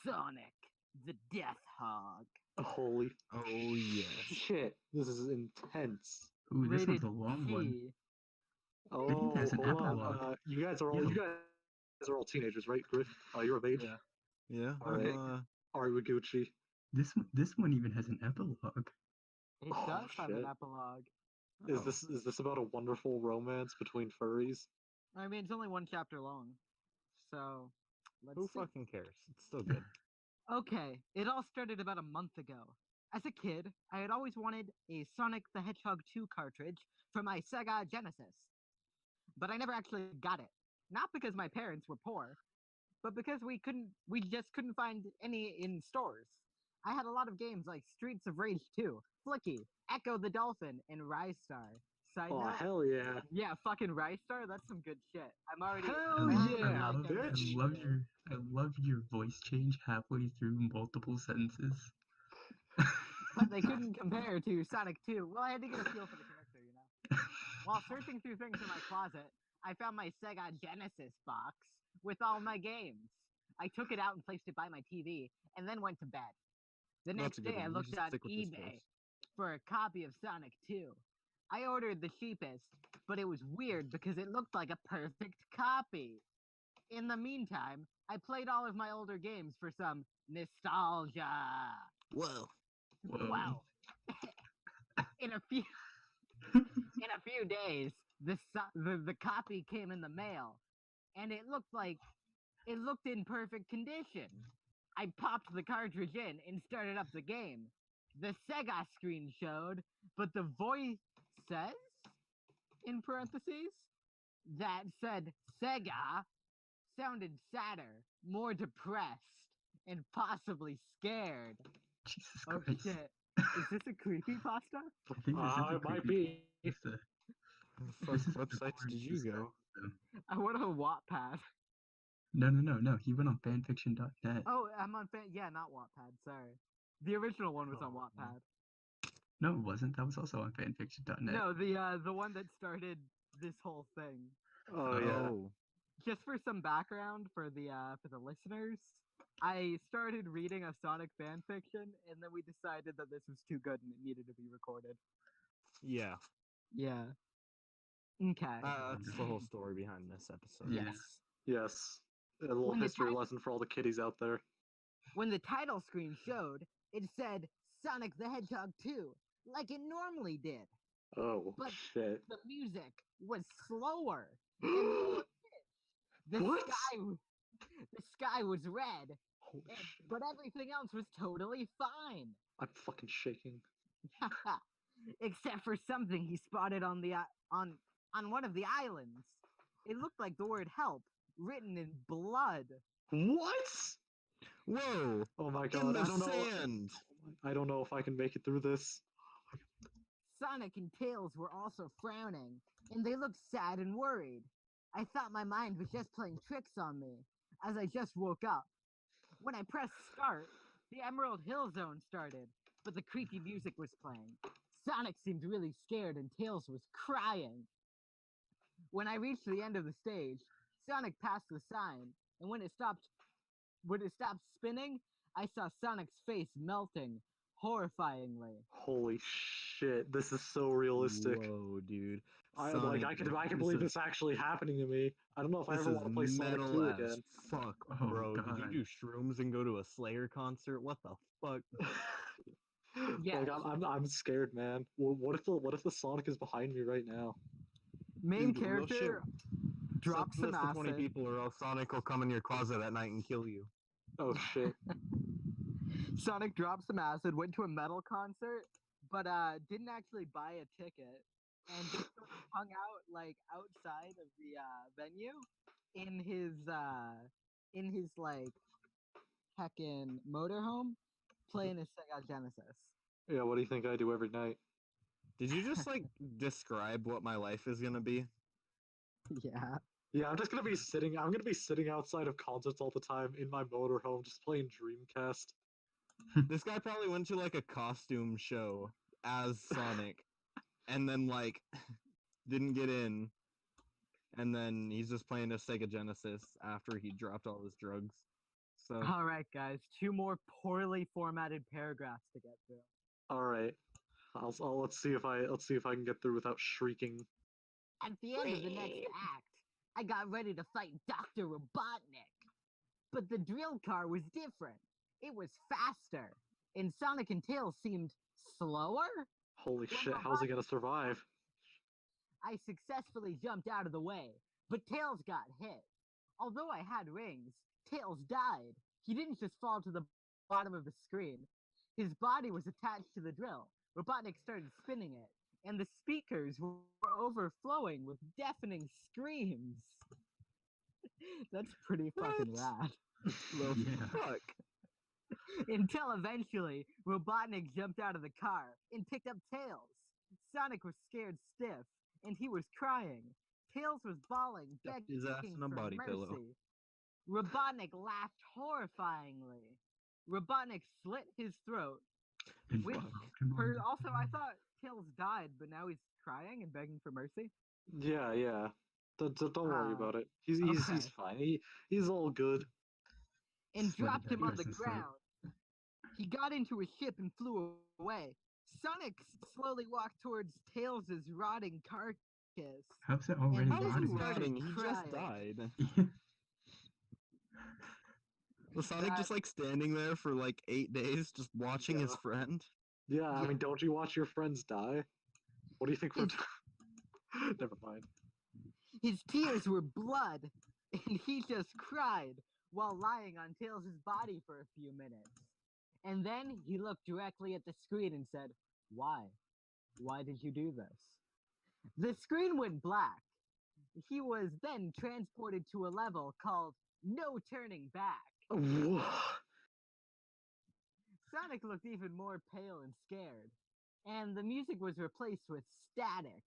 Sonic the Deathhog. Holy Oh yes. shit! This is intense. Ooh, this Rated one's a long one. T. Oh, has an hold on. epilogue. You guys are all teenagers, right, Griff? You're of age. Yeah. Yeah. All right. Gucci. This one even has an epilogue. It Oh, does have an shit. epilogue. Is this about a wonderful romance between furries? I mean, it's only one chapter long, so let's Who see. fucking cares? It's still good. Okay, it all started about a month ago. As a kid, I had always wanted a Sonic the Hedgehog 2 cartridge for my Sega Genesis. But I never actually got it. Not because my parents were poor, but because we just couldn't find any in stores. I had a lot of games like Streets of Rage 2, Flicky, Echo the Dolphin, and Rise Star. Side Oh, note, hell yeah. yeah, fucking Rise Star, that's some good shit. I'm already Hell yeah, bitch. I love your voice change halfway through multiple sentences. But they couldn't compare to Sonic 2. Well, I had to get a feel for the character, you know. While searching through things in my closet, I found my Sega Genesis box with all my games. I took it out and placed it by my TV, and then went to bed. The That's next a good day, I one. You looked just on stick with this eBay voice. for a copy of Sonic 2. I ordered the cheapest, but it was weird because it looked like a perfect copy. In the meantime, I played all of my older games for some nostalgia. Whoa. Whoa. Wow. in a few days, the copy came in the mail, and it looked in perfect condition. I popped the cartridge in and started up the game. The Sega screen showed, but the voice says, in parentheses, that said Sega sounded sadder, more depressed, and possibly scared. Jesus Oh Christ. shit. Is this a creepypasta? I think this is a It might be. creepypasta. What This is websites did you go? I went on Wattpad. No. He went on fanfiction.net. Oh, I'm on not Wattpad, sorry. The original one was on Oh, Wattpad. No, it wasn't. That was also on fanfiction.net. No, the one that started this whole thing. Oh, yeah. Just for some background for the listeners, I started reading a Sonic fan fiction, and then we decided that this was too good and it needed to be recorded. Yeah. Yeah. Okay. That's the whole story behind this episode. Yeah. Yes. Yes. A little When the history title- lesson for all the kiddies out there. When the title screen showed, it said Sonic the Hedgehog 2, like it normally did. Oh, But shit. the music was slower. And lower pitched. What? The sky was red, Holy shit. but everything else was totally fine. I'm fucking shaking. Except for something he spotted on the on one of the islands. It looked like the word help written in blood. What? Whoa! Oh my In god, the I don't know. sand! I don't know if I can make it through this. Sonic and Tails were also frowning, and they looked sad and worried. I thought my mind was just playing tricks on me, as I just woke up. When I pressed start, the Emerald Hill Zone started, but the creepy music was playing. Sonic seemed really scared and Tails was crying. When I reached the end of the stage, Sonic passed the sign, and when it stopped spinning, I saw Sonic's face melting, horrifyingly. Holy shit, this is so realistic. Whoa, dude. I Sonic, can believe this actually happening to me. I don't know if I This ever is want to play Sonic metal 2 as again. fuck, Oh, bro. Did God. you do shrooms and go to a Slayer concert? What the fuck? Yeah. Like I'm scared, man. What if the Sonic is behind me right now? Main Dude, real shit. character drops Send some us to 20 acid. people or else Sonic will come in your closet at night and kill you. Oh shit. Sonic dropped some acid, went to a metal concert, but didn't actually buy a ticket, and just sort of hung out like outside of the venue in his like heckin' motorhome, playing his Sega Genesis. Yeah, what do you think I do every night? Did you just like describe what my life is gonna be? Yeah. Yeah, I'm gonna be sitting outside of concerts all the time in my motorhome, just playing Dreamcast. This guy probably went to like a costume show as Sonic and then like didn't get in, and then he's just playing a Sega Genesis after he dropped all his drugs. So All right, guys, 2 more poorly formatted paragraphs to get through. All right. Let's see if I can get through without shrieking. At the end of the next act, I got ready to fight Dr. Robotnik. But the drill car was different. It was faster, and Sonic and Tails seemed slower. Holy Well, shit! How's he gonna survive? I successfully jumped out of the way, but Tails got hit. Although I had rings, Tails died. He didn't just fall to the bottom of the screen. His body was attached to the drill. Robotnik started spinning it, and the speakers were overflowing with deafening screams. That's pretty fucking rad. the Yeah. fuck. Until eventually, Robotnik jumped out of the car and picked up Tails. Sonic was scared stiff, and he was crying. Tails was bawling, Stuffed begging his ass in a for body mercy. pillow. Robotnik laughed horrifyingly. Robotnik slit his throat. And Which, Pokemon. also, I thought Tails died, but now he's crying and begging for mercy. Yeah. Don't worry Ah, about it. He's okay. fine. He's all good. And Just let dropped that him on the person's throat. ground. He got into a ship and flew away. Sonic slowly walked towards Tails' rotting carcass. How's it already And How is then he rotting? started rotting? He just crying. died. Was Sonic just like standing there for like 8 days, just watching his Yeah. friend? Yeah, I Yeah. mean, don't you watch your friends die? What do you think we're His, Never mind. his tears were blood, and he just cried while lying on Tails' body for a few minutes. And then he looked directly at the screen and said, "Why? Why did you do this?" The screen went black. He was then transported to a level called No Turning Back. Whoa. Sonic looked even more pale and scared, and the music was replaced with static.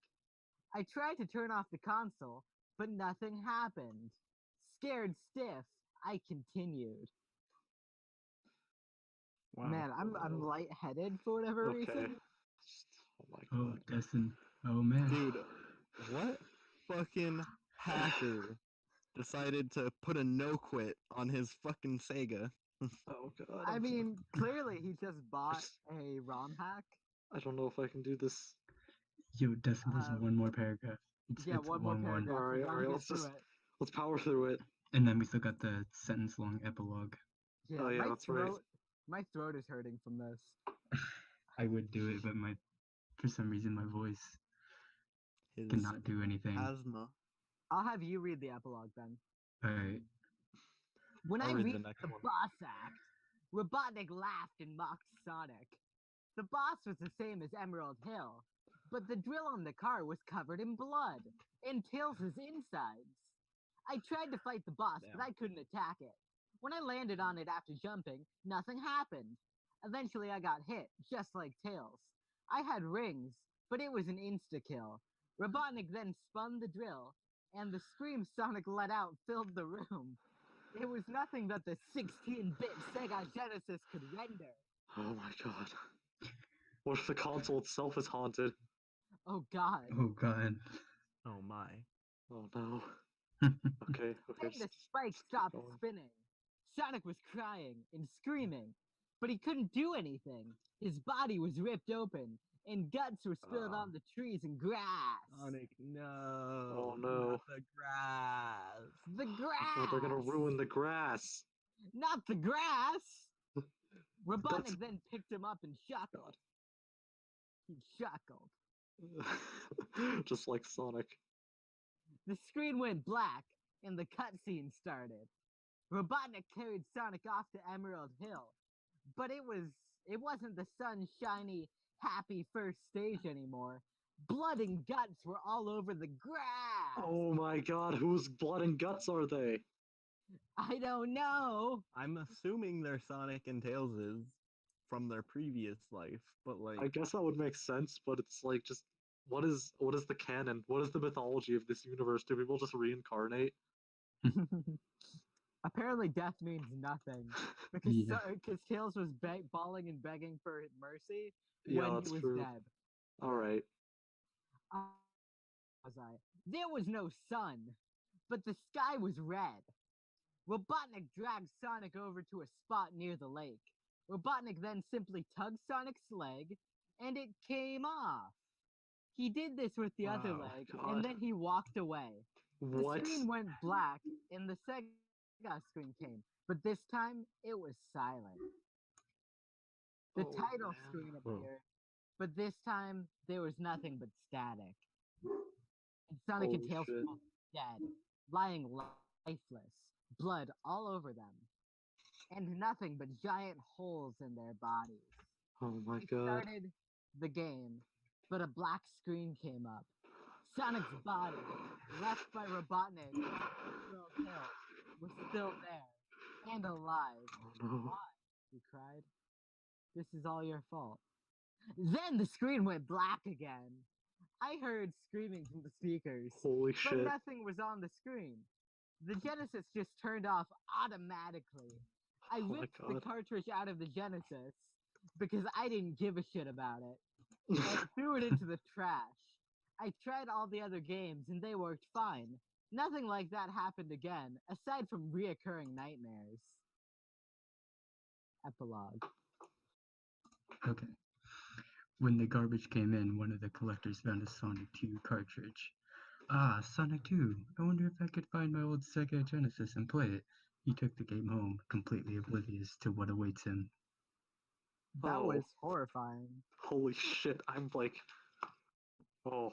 I tried to turn off the console, but nothing happened. Scared stiff, I continued. Wow. Man, I'm lightheaded for whatever Okay. reason. Oh my Oh, god. Destin. Oh, man. Dude, what fucking hacker decided to put a no quit on his fucking Sega? Oh god. I mean, clearly he just bought just- a ROM hack. I don't know if I can do this. Yo, Destin, there's Um, one more paragraph. Yeah, It's one more long one. paragraph. Alright, We gotta alright, get let's through just- it. Let's power through it. And then we still got the sentence-long epilogue. Yeah, Oh, yeah, that's right. My throat is hurting from this. I would do it, but for some reason, my voice His cannot do anything. asthma. I'll have you read the epilogue then. Alright. When I'll I read the reached next the one. boss act, Robotnik laughed and mocked Sonic. The boss was the same as Emerald Hill, but the drill on the car was covered in blood, and Tails' insides. I tried to fight the boss, but Damn. I couldn't attack it. When I landed on it after jumping, nothing happened. Eventually I got hit, just like Tails. I had rings, but it was an insta-kill. Robotnik then spun the drill, and the scream Sonic let out filled the room. It was nothing that the 16-bit Sega Genesis could render. Oh my god. What if the console itself is haunted? Oh god. Oh, God. Oh my. Oh no. Okay, Then just the keep spike stopped going. spinning. Sonic was crying and screaming, but he couldn't do anything. His body was ripped open, and guts were spilled on the trees and grass. Sonic, no. Oh, no. Not the grass. The grass! Oh, they're gonna ruin the grass. Not the grass! Robotnik That's- then picked him up and shackled. He shackled. Just like Sonic. The screen went black, and the cutscene started. Robotnik carried Sonic off to Emerald Hill, but it wasn't the sunshiny, happy first stage anymore. Blood and guts were all over the grass. Oh my god, whose blood and guts are they? I don't know. I'm assuming they're Sonic and Tails's from their previous life, but like, I guess that would make sense, but it's like just what is the canon? What is the mythology of this universe? Do people just reincarnate? Apparently, death means nothing because Yeah. Tails was bawling and begging for mercy Yeah, when that's he was true. dead. Alright. Was I? There was no sun, but the sky was red. Robotnik dragged Sonic over to a spot near the lake. Robotnik then simply tugged Sonic's leg, and it came off. He did this with the other Oh, leg, God. and then he walked away. The What? screen went black, and the Sega screen came, but this time it was silent. The Oh, title man. screen appeared, but this time there was nothing but static. And Sonic and Holy Tails shit. were both dead, lying lifeless, blood all over them, and nothing but giant holes in their bodies. Oh my They god. started the game, but a black screen came up. Sonic's body, left by Robotnik and Little Tails, was still there and alive. Oh no. Why? He cried. This is all your fault. Then the screen went black again. I heard screaming from the speakers, Holy but shit. nothing was on the screen. The Genesis just turned off automatically. I Oh my ripped the god. cartridge out of the Genesis because I didn't give a shit about it and threw it into the trash. I tried all the other games and they worked fine. Nothing like that happened again, aside from reoccurring nightmares. Epilogue. Okay. When the garbage came in, one of the collectors found a Sonic 2 cartridge. Ah, Sonic 2. I wonder if I could find my old Sega Genesis and play it. He took the game home, completely oblivious to what awaits him. That Oh. was horrifying. Holy shit. I'm like. Oh.